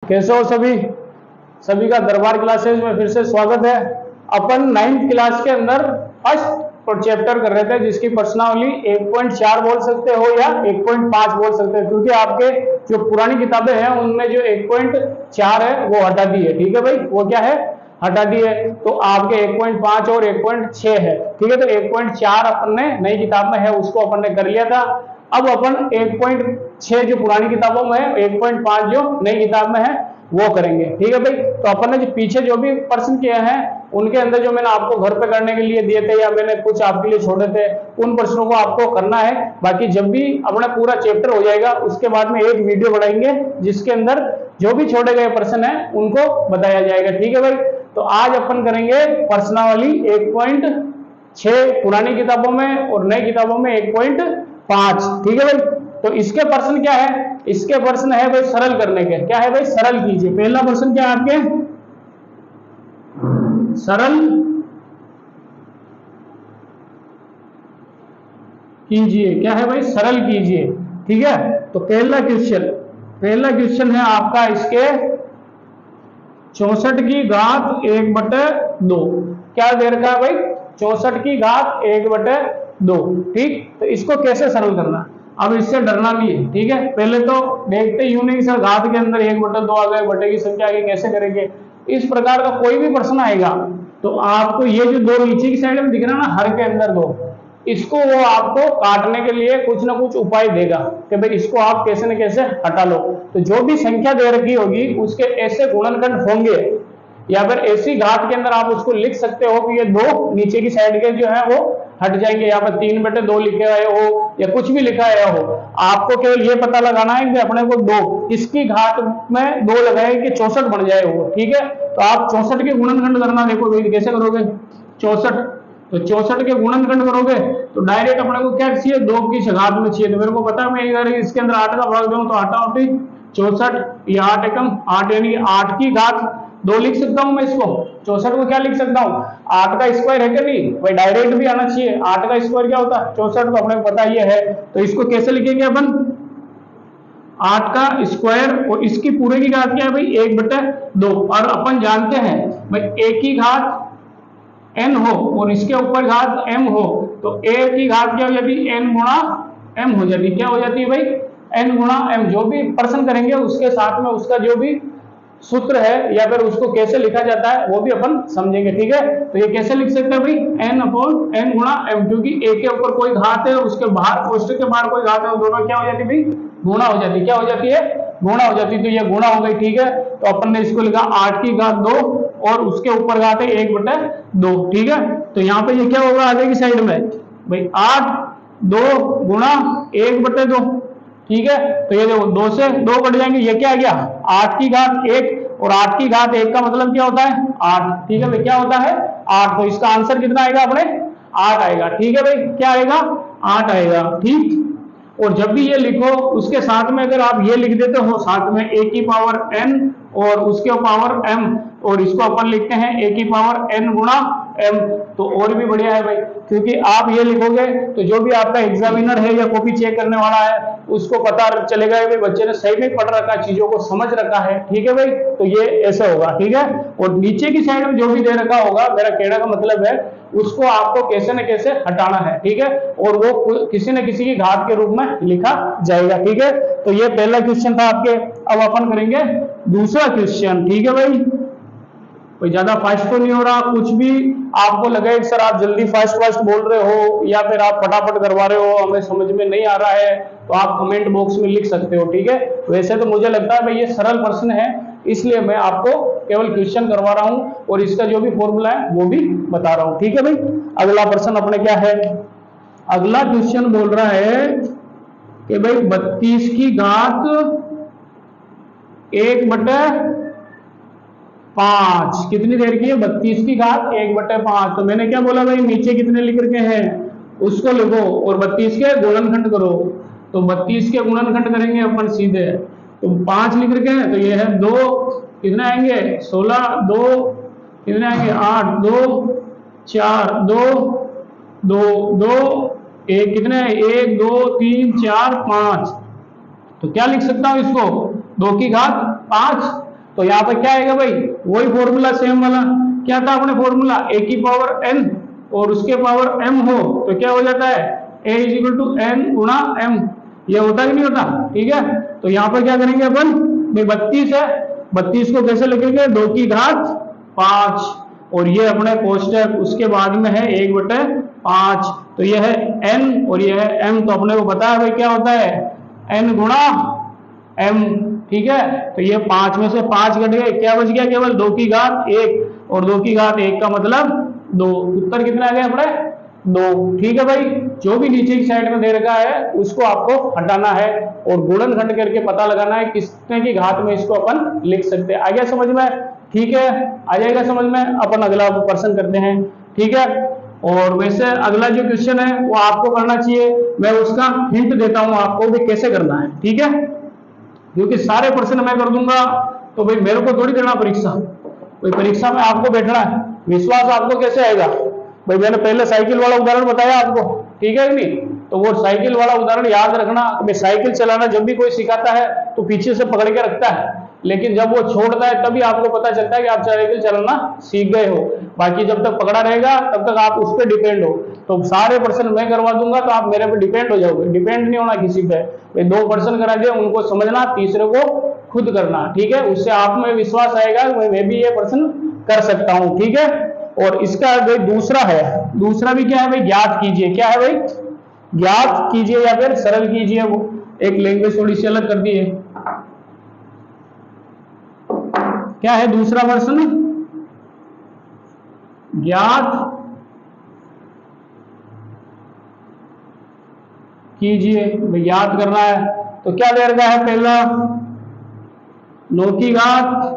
कैसे हो सभी? सभी का दरबार क्लासेज में फिर से स्वागत है। अपन 9th क्लास के अंदर फर्स्ट चैप्टर कर रहे थे, जिसकी प्रश्नावली 1.4 बोल सकते हो या 1.5 बोल सकते हो, क्योंकि आपके जो पुरानी किताबें हैं उनमें जो 1.4 है वो हटा दी है। ठीक है भाई, वो क्या है, हटा दी है। तो आपके 1.5 और 1.6 है। ठीक है, तो 1.4 अपन ने नई किताब में है उसको अपन ने कर लिया था। अब अपन 1.6 जो पुरानी किताबों में है, 1.5 जो नई किताब में है वो करेंगे। ठीक है भाई, तो अपन ने जो पीछे जो भी प्रश्न किए हैं उनके अंदर जो मैंने आपको घर पे करने के लिए दिए थे या मैंने कुछ आपके लिए छोड़े थे, उन प्रश्नों को आपको करना है। बाकी जब भी अपना पूरा चैप्टर हो जाएगा उसके बाद में एक वीडियो बनाएंगे जिसके अंदर जो भी छोड़े गए प्रश्न है उनको बताया जाएगा। ठीक है भाई, तो आज अपन करेंगे प्रश्नावली 1.6 पुरानी किताबों में और नई किताबों में 1.5। ठीक है भाई, तो इसके प्रश्न क्या है? इसके प्रश्न है भाई सरल करने के। क्या है भाई? सरल कीजिए। पहला प्रश्न क्या है आपके? सरल कीजिए। क्या है भाई? सरल कीजिए। ठीक है, तो पहला क्वेश्चन है आपका इसके 64 की घात 1/2। क्या दे रखा है भाई? 64 की घात 1/2। ठीक, तो इसको कैसे सरल करना? अब इससे डरना भी है। ठीक है, पहले तो देखते यूं नहीं सर घात के अंदर 1/2 आ गए, बटे की संख्या आगे कैसे करेंगे। इस प्रकार का कोई भी प्रश्न आएगा तो आपको ये जो दो नीचे की साइड में दिख रहा है ना, हर के अंदर दो, इसको वो आपको काटने के लिए कुछ ना कुछ उपाय देगा कि भाई इसको आप कैसे न कैसे हटा लो। तो जो भी संख्या दे रखी होगी उसके ऐसे गुणनखंड होंगे या फिर ऐसी घात के अंदर आप उसको लिख सकते हो कि ये दो नीचे की साइड के जो है वो हट जाएंगे। यहाँ पर 3/2 लिखे हुए हो या कुछ भी लिखा आया हो, आपको केवल ये पता लगाना है कि अपने को दो इसकी घात में 2 लगाए कि 64 बन जाए वो। ठीक है, तो आप 64 के गुणनखंड करना। देखो भाई कैसे करोगे? 64, तो 64 के गुणनखंड करोगे तो डायरेक्ट अपने को क्या चाहिए? 2 की घात में चाहिए। तो मेरे को पता है मैं अगर इसके अंदर 8 का भाग दूं तो 8 64, ये 8 एकम 8 यानी 8 की घात 2 लिख सकता हूं मैं इसको। 64 को क्या लिख सकता हूं? 8 का स्क्वायर है क्या? नहीं भाई, डायरेक्ट भी आना चाहिए। 8 का स्क्वायर क्या होता है? 64, तो अपने को पता ये है। तो इसको कैसे लिखेंगे अपन? 8 का स्क्वायर और इसकी पूरे की घात क्या है भाई? 1/2। और अपन जानते हैं भाई a की घात n हो और इसके ऊपर घात m हो तो a की घात क्या हो जाती है? n गुणा m हो जाती है। क्या हो जाती है भाई? n गुणा m। जो भी प्रश्न करेंगे उसके साथ में उसका जो भी सूत्र है या फिर उसको कैसे लिखा जाता है वो भी अपन समझेंगे। ठीक है, तो ये कैसे लिख सकते हैं भाई? n/n गुणा m, क्योंकि a के ऊपर कोई घात है उसके बाहर कोष्टक के बाहर कोई घात है, दोनों क्या हो जाती है भाई? गुणा हो जाती है। क्या हो जाती है? गुणा हो जाती है। तो ये गुणा हो गई। ठीक है, तो अपन ने इसको लिखा 8 की घात 2 और उसके ऊपर घात है 1/2। ठीक है, तो यहाँ पे ये क्या होगा आगे की साइड में भाई? 8 2 गुणा 1/2। ठीक है, तो ये देखो 2 से 2 कट जाएंगे, ये क्या आ गया? 8 की घात 1 और 8 की घात 1 का मतलब क्या होता है? 8। ठीक है भाई, क्या होता है? 8। तो इसका आंसर कितना आएगा अपने? 8 आएगा। ठीक है भाई, क्या आएगा? 8 आएगा। ठीक, और जब भी ये लिखो उसके साथ में अगर आप ये लिख देते हो साथ में a की पावर n और उसके पावर m और इसको अपन लिखते हैं a की पावर n गुणा m, तो और भी बढ़िया है भाई, क्योंकि आप ये लिखोगे तो जो भी आपका एग्जामिनर है या कॉपी चेक करने वाला है उसको पता चलेगा कि बच्चे ने सही में पढ़ रखा है, चीजों को समझ रखा है। ठीक है भाई, तो ये ऐसे होगा। ठीक है, और नीचे की साइड में जो भी दे रखा होगा, मेरा कहने का मतलब है उसको आपको कैसे न कैसे हटाना है। ठीक है, और वो किसी न किसी की घात के रूप में लिखा जाएगा। ठीक है, तो ये पहला क्वेश्चन था आपके। अब अपन करेंगे दूसरा क्वेश्चन। ठीक है भाई, कोई ज्यादा फास्ट तो नहीं हो रहा? कुछ भी आपको लगे कि सर आप जल्दी फास्ट बोल रहे हो या फिर आप फटाफट करवा रहे हो, हमें समझ में नहीं आ रहा है, तो आप कमेंट बॉक्स में लिख सकते हो। ठीक है, वैसे तो मुझे लगता है भाई ये सरल प्रश्न है, इसलिए मैं आपको केवल क्वेश्चन करवा रहा हूं और इसका जो भी फॉर्मूला है वो भी बता रहा हूं। ठीक है भाई, अगला प्रश्न अपने क्या है? अगला क्वेश्चन बोल रहा है कि भाई 32 की घात 1/5 कितनी देर की है? 32 की घात 1/5। तो मैंने क्या बोला भाई? नीचे कितने लिख रखे हैं उसको लिखो और 32 के गुणनखंड करो। तो 32 के गुणनखंड करेंगे अपन सीधे, तो 5 लिख रखे हैं तो ये है 2, कितने आएंगे? 16, 2 कितने आएंगे? 8, 2 4 2 2 2 1 कितने? 1 2 3 4 5। तो क्या लिख सकता हूं इसको? 2 की घात 5 तो यहाँ पर क्या आएगा भाई, वही फॉर्मूला सेम वाला, क्या था अपने फॉर्मूला, a की पावर n और उसके पावर m हो तो क्या हो जाता है, a is equal to n गुणा m, ये होता कि नहीं होता, ठीक है। तो यहाँ पर क्या करेंगे अपन, 32 है, 32 को कैसे लिखेंगे, 2 की घात 5 और ये अपने कोष्टक उसके बाद में है 1/5, तो ये है n और ये है m, तो अपने को पता है भाई क्या होता है, n गुणा m, ठीक है। तो ये 5 में से 5 घट गए, क्या बच गया, केवल 2 की घात 1 और 2 की घात 1 का मतलब 2, उत्तर कितना आ गया अपने 2, ठीक है भाई। जो भी नीचे की साइड में दे रखा है उसको आपको हटाना है और गुणनखंड करके पता लगाना है कितने की घात में इसको अपन लिख सकते हैं। आ गया समझ में, ठीक है, आ जाएगा समझ में। अपन अगला प्रश्न करते हैं, ठीक है। और वैसे अगला जो क्वेश्चन है वो आपको करना चाहिए, मैं उसका हिंट देता हूं आपको भी कैसे करना है, ठीक है, क्योंकि सारे प्रश्न मैं कर दूंगा तो भाई मेरे को थोड़ी देना परीक्षा, भाई परीक्षा में आपको बैठना है, विश्वास आपको कैसे आएगा भाई। मैंने पहले साइकिल वाला उदाहरण बताया आपको, ठीक है कि नहीं, तो वो साइकिल वाला उदाहरण याद रखना। मैं साइकिल चलाना जब भी कोई सिखाता है तो पीछे से पकड़ के रखता है, लेकिन जब वो छोड़ता है तभी आपको पता चलता है कि आप साइकिल चलाना सीख गए हो, बाकी जब तक पकड़ा रहेगा तब तक आप उस पर डिपेंड हो। तो सारे प्रश्न मैं करवा दूंगा तो आप मेरे पे डिपेंड हो जाओगे, डिपेंड नहीं होना किसी पे। 2 प्रश्न करा दिए उनको समझना, तीसरे को खुद करना, ठीक है, उससे आप में विश्वास आएगा मैं भी ये प्रश्न कर सकता हूं, ठीक है। और इसका भाई दूसरा है, दूसरा भी क्या है भाई, ज्ञात कीजिए, क्या है भाई, ज्ञात कीजिए या फिर सरल कीजिए, वो एक लैंग्वेज थोड़ी सी अलग कर दी है। क्या है दूसरा प्रश्न, ज्ञात कीजिए, याद करना है तो क्या दे रखा है, पहला 9 की घात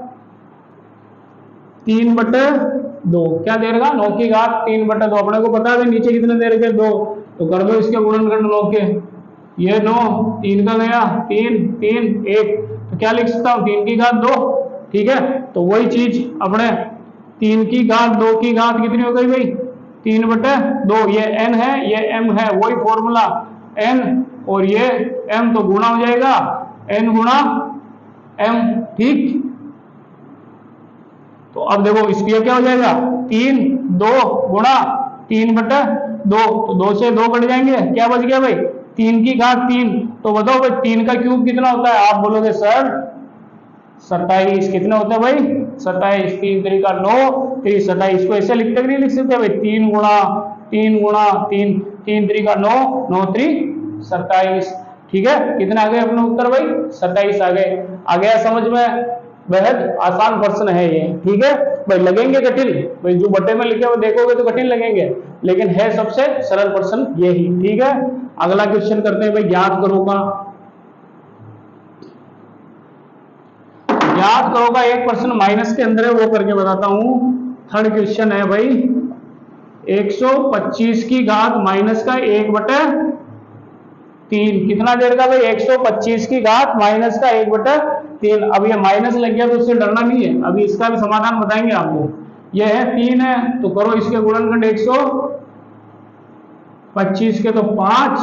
3/2, क्या दे रखा, 9 की घात 3/2, अपने को पता है नीचे कितने दे रखे 2, तो कर दो इसके गुणनखंड 9 के, ये 9 3 का गया 3 3 1, तो क्या लिख सकता हूँ 3 की घात 2, ठीक है। तो वही चीज अपने 3 की घात 2 की घात कितनी हो गई भाई 3/2, ये n है ये m है, वही फॉर्मूला n और ये m, तो गुणा हो जाएगा n गुणा m, ठीक। तो अब देखो इसके क्या हो जाएगा 3 2 गुणा 3/2, तो 2 से 2 कट जाएंगे, क्या बच गया भाई 3 की घात 3, तो बताओ भाई 3 का क्यूब कितना होता है, आप बोलोगे सर 27, कितना होता है भाई 27, 3 3 का 9, 3 27, को ऐसे लिखते नहीं लिख सकते भाई 3 गुणा 3 गुणा 3, 3 3 का 9, 9 3 27, ठीक है। कितना आ गए अपने उत्तर भाई 27 आ गए। आ गया समझ में, बेहद आसान प्रश्न है ये, ठीक है भाई। लगेंगे कठिन भाई, जो बटे में लिखे हुए देखोगे तो कठिन लगेंगे, लेकिन है सबसे सरल प्रश्न यही, ठीक है। अगला क्वेश्चन करते हैं भाई, ज्ञात करो का, याद करोगा एक प्रश्न माइनस के अंदर है वो करके बताता हूं। थर्ड क्वेश्चन है भाई 125 की घात माइनस का 1/3, कितना देर का भाई 125 की घात माइनस का 1/3। अब ये माइनस लग गया तो उससे डरना नहीं है, अभी इसका भी समाधान बताएंगे आपको। ये है 3 है तो करो इसके गुणनखंड 125 के तो 5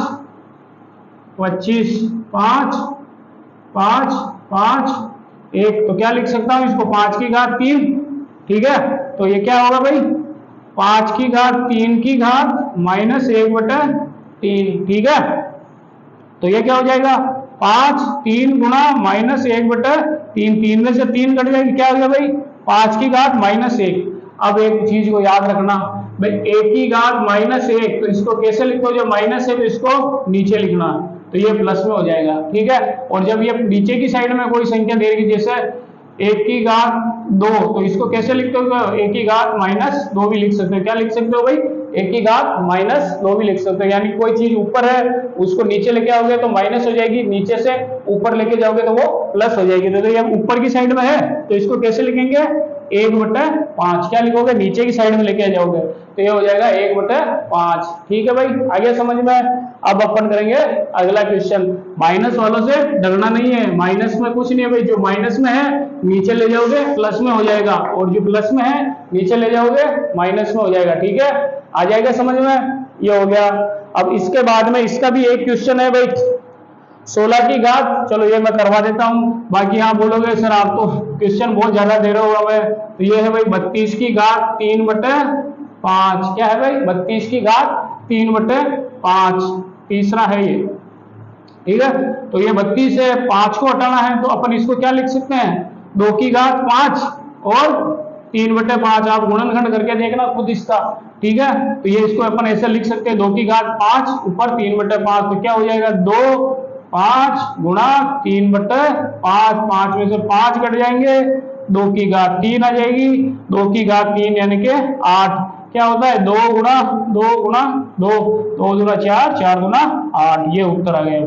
25 5 5 5 1, तो क्या लिख सकता हूं इसको 5 की घात 3, ठीक है। तो ये क्या होगा भाई 5 की घात 3 की घात माइनस 1/3, ठीक है। तो ये क्या हो जाएगा 5 3 गुणा माइनस 1/3, 3 में से 3 कट जाएगी, क्या हो गया भाई 5 की घात -1। अब एक चीज को याद रखना भाई 1 की घात -1, तो इसको कैसे लिखो, जो माइनस है तो इसको नीचे लिखना, तो ये प्लस में हो जाएगा, ठीक है। और जब ये नीचे की साइड में कोई संख्या दे रही जैसे 1 की घात 2, तो इसको कैसे लिखते हो 1 की घात -2 भी लिख सकते हो, क्या लिख सकते हो भाई 1 की घात -2 भी लिख सकते हो। यानी कोई चीज ऊपर है उसको नीचे लेके आओगे तो माइनस हो जाएगी, नीचे से ऊपर लेके जाओगे तो वो प्लस हो जाएगी। तो ये ऊपर की साइड में है तो इसको कैसे लिखेंगे 1/5, क्या लिखोगे नीचे की साइड में लेके जाओगे तो ये हो जाएगा 1/5, ठीक है भाई। आगे समझ में। अब अपन करेंगे अगला क्वेश्चन। माइनस वालों से डरना नहीं है, माइनस में कुछ नहीं है भाई, जो माइनस में है नीचे ले जाओगे प्लस में हो जाएगा, और जो प्लस में है नीचे ले जाओगे माइनस में हो जाएगा, ठीक है। आ जाएगा समझ में, ये हो गया। अब इसके बाद में इसका भी एक क्वेश्चन है भाई, 16 की घात, चलो ये मैं करवा देता हूं, बाकी यहाँ बोलोगे सर आप तो क्वेश्चन बहुत ज्यादा दे रहे हो हमें, तो ये है भाई 32 की घात 3/5। क्या है भाई 32 की घात 3/5, तीसरा है ये, ठीक है। तो ये 32 है, 5 को हटाना है तो अपन इसको क्या लिख सकते हैं, 2 की घात 5 और 3/5। आप गुणनखंड करके देखना खुद इसका, ठीक है। तो ये इसको अपन ऐसे लिख सकते हैं 2 की घात 5 ऊपर 3/5, तो क्या हो जाएगा 2 5 गुणा 3/5, 5 में से 5 कट जाएंगे, 2 की घात 3 आ जाएगी, 2 की घात 3 यानी कि 8। क्या होता है 2 गुणा 2 गुणा 2, 2 दूना 4, 4 गुना 8, ये उत्तर आ गया।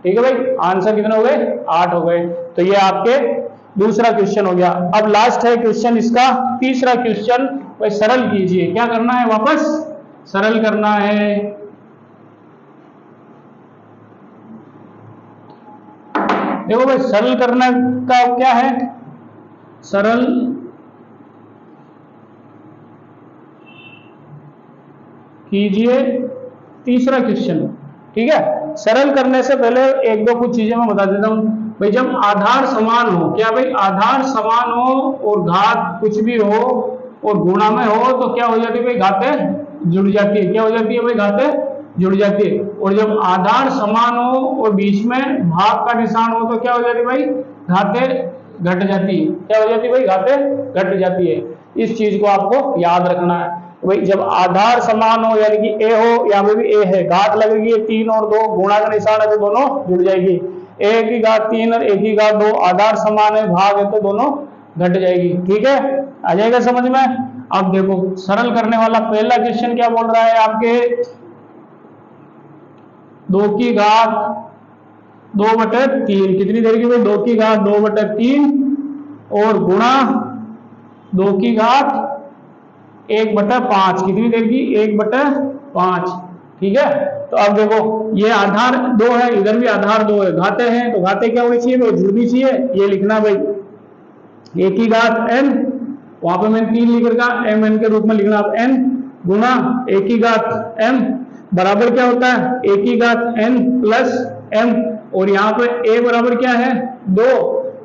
ठीक है भाई, आंसर कितने हो गए, 8 हो गए। तो ये आपके दूसरा क्वेश्चन हो गया। अब लास्ट है क्वेश्चन इसका, तीसरा क्वेश्चन भाई सरल कीजिए। क्या करना है, वापस सरल करना है। देखो भाई सरल करना का क्या है, सरल कीजिए तीसरा क्वेश्चन, ठीक है। सरल करने से पहले एक दो कुछ चीजें मैं बता देता हूं भाई। जब आधार समान हो, क्या भाई आधार समान हो और घात कुछ भी हो और गुणा में हो तो क्या हो जाती है भाई, घातें जुड़ जाती है। क्या हो जाती है भाई, घातें जुड़ जाती है। और जब आधार समान हो और बीच में भाग का निशान हो तो क्या हो जाती है भाई, घातें घट जाती है। क्या हो जाती है भाई, घातें घट जाती है। इस चीज को आपको याद रखना है भाई। जब आधार समान हो यानी कि ए हो, यहाँ पे भी ए है, घात लगेगी 3 और 2, गुणा का निशान है तो दोनों जुड़ जाएगी। ए की घात 3 और ए की घात 2, आधार समान है, भाग है तो दोनों घट जाएगी। ठीक है, आ जाएगा समझ में। अब देखो सरल करने वाला पहला क्वेश्चन क्या बोल रहा है आपके, 2 की घात 2/3 कितनी देर की भाई, 2 की घात 2/3 और गुणा 2 की घात 1/5 कितनी देर की, 1/5। ठीक है, तो अब देखो ये आधार 2 है, इधर भी आधार 2 है, घाते हैं तो घाते क्या होनी चाहिए भाई, जुड़नी चाहिए। ये लिखना भाई a की घात n, वहां पे मैंने 3 लिख रखा, m n के रूप में लिखना आप n, गुना a की घात m बराबर क्या होता है, a की घात n प्लस m, और यहाँ पे a बराबर क्या है 2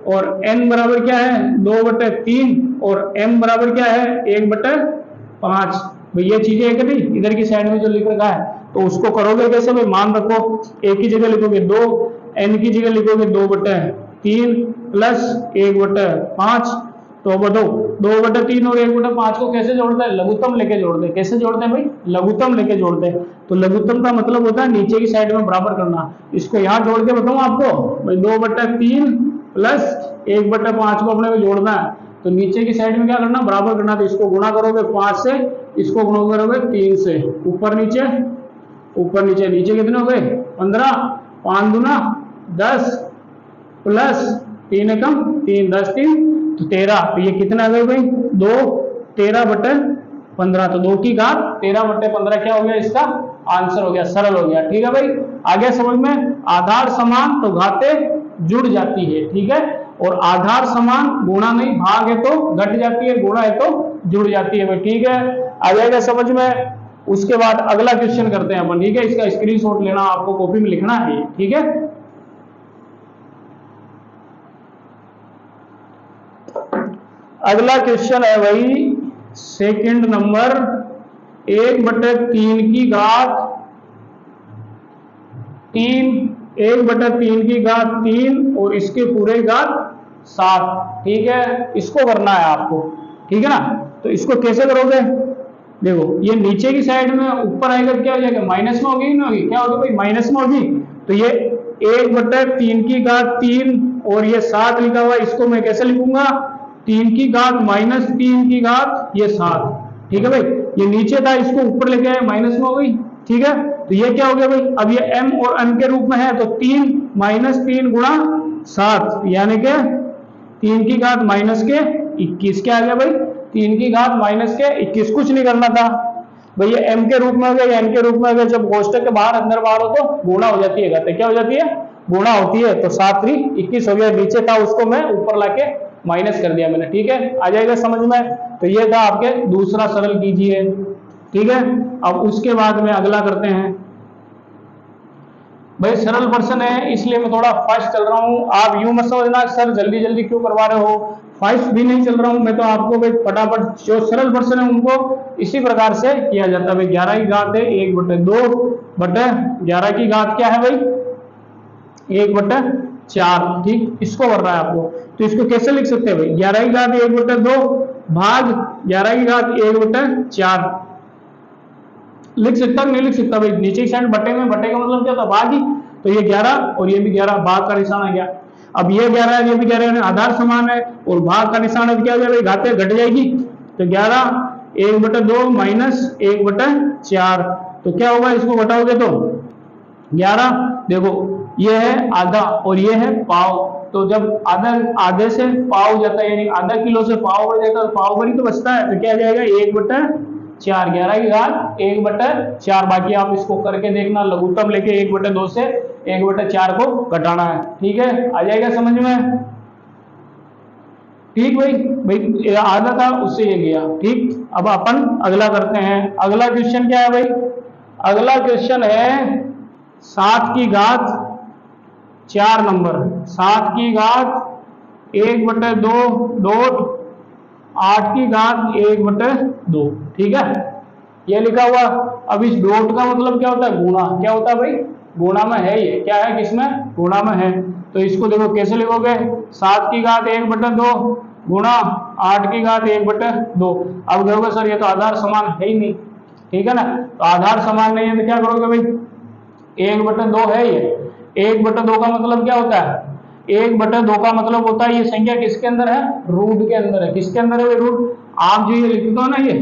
और n बराबर क्या है 2/3 और m बराबर क्या है 1/5। भाई ये चीजें है कि नहीं, इधर की साइड में जो लिख रखा है तो उसको करोगे कैसे भाई, मान रखो a की जगह लिखोगे 2, n की जगह लिखोगे 2/3 प्लस 1/5। तो बताओ 2/3 और 1/5 को कैसे जोड़ते हैं, लघुत्तम लेके जोड़ते हैं। कैसे जोड़ते हैं भाई, लघुत्तम लेके जोड़ते हैं। तो लघुत्तम का मतलब होता है नीचे की साइड में बराबर करना। इसको यहाँ जोड़ के बताऊं आपको भाई, 2/3 प्लस 1/5 को अपने को जोड़ना है, तो नीचे की साइड में क्या करना, बराबर करना। तो इसको गुणा करोगे 5 से, इसको गुणा करोगे 3 से, ऊपर नीचे ऊपर नीचे, नीचे कितने हो गए 15, 5 दूना 10 प्लस 3 एकम 3, 10 3 तो 13। तो ये कितना आ गए भाई 2, 13/15, तो 2 की घात 13/15 क्या हो गया, इसका आंसर हो गया, सरल हो गया। ठीक है भाई, आगे समझ में। आधार समान तो घातें जुड़ जाती है, ठीक है, और आधार समान गुणा नहीं, भाग है तो घट जाती है, गुणा है तो जुड़ जाती है भाई। ठीक है, आ जाएगा समझ में। उसके बाद अगला क्वेश्चन करते हैं अपन, ठीक है, इसका स्क्रीनशॉट लेना, आपको कॉपी में लिखना है, ठीक है। अगला क्वेश्चन है भाई सेकंड नंबर, 1/3 की घात 3, 1/3 की घात 3 और इसके पूरे घात 7। ठीक है, इसको करना है आपको, ठीक है ना। तो इसको कैसे करोगे, देखो ये नीचे की साइड में ऊपर आएगा क्या हो जाएगा, माइनस में होगी ना, होगी क्या होगी भाई, माइनस में होगी। तो ये 1/3 की घात 3 और ये 7 लिखा हुआ है, इसको मैं कैसे लिखूंगा, 3 की घात माइनस 3 की घात ये 7। ठीक है भाई, ये नीचे था इसको ऊपर लेके आए, माइनस में हो गई। ठीक है, तो ये क्या हो गया भाई, अब ये m और n के रूप में है तो 3 - 3 गुणा 7 यानी कि 3 की घात माइनस के 21 क्या आ गया भाई, 3 की घात माइनस के 21। कुछ नहीं करना था भाई, ये m के रूप में हो गया, n के रूप में हो गया। जब कोष्टक के बाहर अंदर बाहर हो तो गुणा हो जाती है, घातें क्या हो जाती है, गुणा होती है। तो 7 3 21 हो गया, नीचे था उसको मैं ऊपर लाके माइनस कर दिया मैंने। ठीक है, आ जाएगा समझ में। तो ये था आपके दूसरा सरल कीजिए। ठीक है, अब उसके बाद में अगला करते हैं, भाई सरल प्रश्न है इसलिए मैं थोड़ा फास्ट चल रहा हूँ, आप यूं मत समझना सर जल्दी जल्दी क्यों करवा रहे हो, फास्ट भी नहीं चल रहा हूँ मैं तो, आपको भाई फटाफट जो सरल प्रश्न है उनको इसी प्रकार से किया जाता है। भाई 11 की घात है 1/2 बटे 11 की घात क्या है भाई 1/4, ठीक, इसको कर रहा है आपको। तो इसको कैसे लिख सकते हैं भाई 11 की घात 1/2 भाग 11 की घात 1/4 लिख सकता नहीं लिख सकता भाई, नीचे की साइड बटे में, बटे का मतलब क्या था भाग ही, तो ये 11 और ये भी 11, भाग का निशान आ गया। अब ये 11 है ये भी 11 है, आधार समान है और भाग का निशान अब क्या हो जाएगा घातें घट जाएगी, तो 11 1/2 माइनस 1/4, तो क्या होगा इसको घटाओगे तो 11, देखो ये है आधा और ये है पाव, तो जब आधा आधे से पाव जाता है यानी आधा किलो से पाव बढ़ जाता है तो पाव भरी तो बचता है, तो क्या जाएगा 1/4, 11 की घात 1/4, बाकी आप इसको करके देखना लघुत्तम लेके 1/2 से 1/4 को घटाना है, ठीक है, आ जाएगा समझ में, ठीक भाई, भाई आधा था उससे ये गया, ठीक। अब अपन अगला करते हैं, अगला क्वेश्चन क्या है भाई, अगला क्वेश्चन है 7 की घात 4 नंबर, 7 की घात 1/2 डॉट 8 की घात 1/2, ठीक है, ये लिखा हुआ। अब इस डॉट का मतलब क्या होता है गुणा, क्या होता है भाई गुणा में है, ये क्या है किसमें गुणा में है, तो इसको देखो कैसे लिखोगे 7 की घात 1/2 गुणा 8 की घात 1/2, अब कहोगे सर ये तो आधार समान है ही नहीं, ठीक है ना, तो आधार समान नहीं है तो क्या करोगे भाई 1/2 है ये, 1/2 का मतलब क्या होता है 1/2 का मतलब होता है ये संख्या किसके अंदर है रूट के अंदर है, किसके अंदर है रूट, आप जो ये लिखते हो ना ये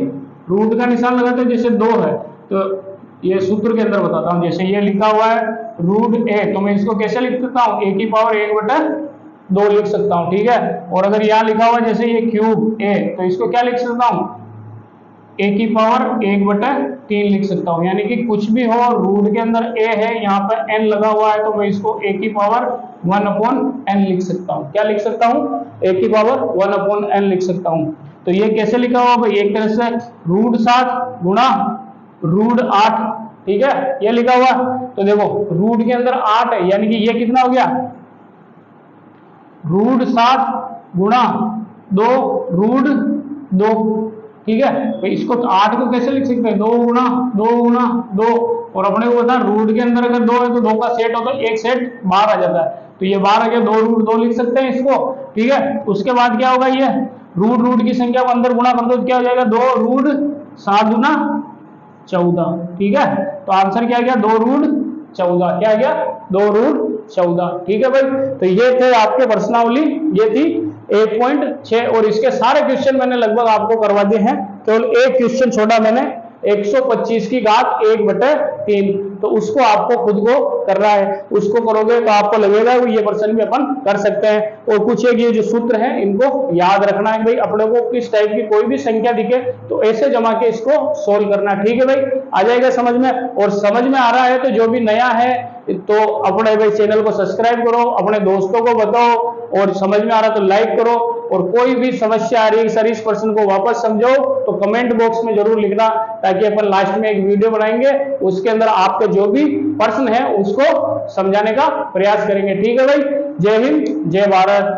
रूट का निशान लगाते हो जैसे 2 है, तो ये सूत्र के अंदर बताता हूँ, जैसे ये लिखा हुआ है रूट ए, तो मैं इसको कैसे लिख सकता हूँ a की पावर 1/2 लिख सकता हूँ, ठीक है, और अगर यहाँ लिखा हुआ जैसे ये क्यूब a, तो इसको क्या लिख सकता हूँ a की पावर 1/3 लिख सकता हूँ, यानी कि कुछ भी हो रूट के अंदर a है, यहाँ पर n लगा हुआ है, तो मैं इसको a की पावर 1/n लिख सकता हूँ, क्या लिख सकता हूँ a की पावर 1/n लिख सकता हूँ। तो ये कैसे लिखा हुआ भाई एक तरह से √7 गुणा √8, ठीक है, ये लिखा हुआ, तो देखो रूट के अंदर 8 है यानी कि ये कितना हो गया √7 गुणा 2 ठीक है, तो इसको 8 को कैसे लिख सकते हैं 2 गुणा 2, और अपने को पता रूट के अंदर अगर 2 है तो 2 का सेट हो तो एक सेट बाहर आ जाता है, तो ये बाहर आ गया 2√2 लिख सकते हैं इसको, ठीक है। उसके बाद क्या होगा ये रूट की संख्या को अंदर गुणा कर दो तो क्या हो जाएगा 2√7 गुना 14, ठीक है, तो आंसर क्या गया 2√14, क्या गया 2√14, ठीक है भाई। तो ये थे आपके प्रश्नावली, ये थी 1.6 और इसके सारे क्वेश्चन मैंने लगभग आपको करवा दिए हैं, केवल एक क्वेश्चन छोड़ा मैंने 125 की घात 1/3, तो उसको आपको खुद को करना है, उसको करोगे तो आपको लगेगा ये प्रश्न भी अपन कर सकते हैं। और कुछ एक ये जो सूत्र है इनको याद रखना है भाई, अपने को किस टाइप की कोई भी संख्या दिखे तो ऐसे जमा के इसको सोल्व करना, ठीक है भाई, आ जाएगा समझ में। और समझ में आ रहा है तो जो भी नया है तो अपने भाई चैनल को सब्सक्राइब करो, अपने दोस्तों को बताओ, और समझ में आ रहा तो लाइक करो, और कोई भी समस्या आ रही है सर इस प्रश्न को वापस समझो तो कमेंट बॉक्स में जरूर लिखना, ताकि अपन लास्ट में एक वीडियो बनाएंगे उसके अंदर आपके जो भी प्रश्न है उसको समझाने का प्रयास करेंगे, ठीक है भाई। जय हिंद जय भारत।